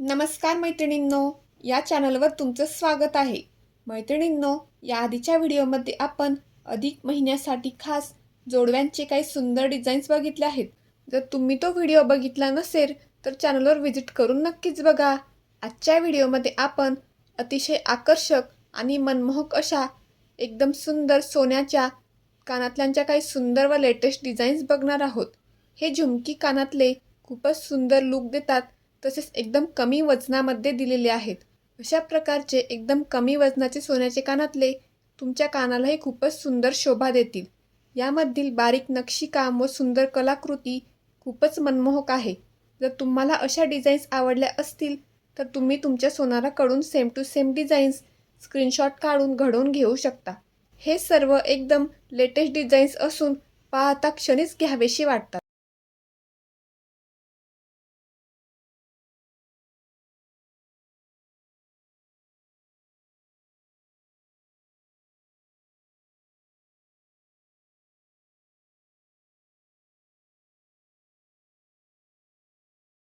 नमस्कार मैत्रिणींनो, या चॅनलवर तुमचं स्वागत आहे. मैत्रिणींनो, या आधीच्या व्हिडिओमध्ये आपण अधिक महिन्यासाठी खास जोडव्यांचे काही सुंदर डिझाईन्स बघितले आहेत. जर तुम्ही तो व्हिडिओ बघितला नसेल तर चॅनलवर व्हिजिट करून नक्कीच बघा. आजच्या व्हिडिओमध्ये आपण अतिशय आकर्षक आणि मनमोहक अशा एकदम सुंदर सोन्याच्या कानातल्यांच्या काही सुंदर व लेटेस्ट डिझाईन्स बघणार आहोत. हे झुमकी कानातले खूपच सुंदर लुक देतात, तसेच एकदम कमी वजनामध्ये दिलेले आहेत. अशा प्रकारचे एकदम कमी वजनाचे सोन्याचे कानातले तुमच्या कानालाही खूपच सुंदर शोभा देतील. यामधील बारीक नक्षीकाम व सुंदर कलाकृती खूपच मनमोहक आहे. जर तुम्हाला अशा डिझाईन्स आवडल्या असतील तर तुम्ही तुमच्या सोनाराकडून same to same designs screenshot काढून घडवून घेऊ शकता. हे सर्व एकदम लेटेस्ट डिझाईन्स असून पाहता क्षणीच घ्यावेशी वाटतात.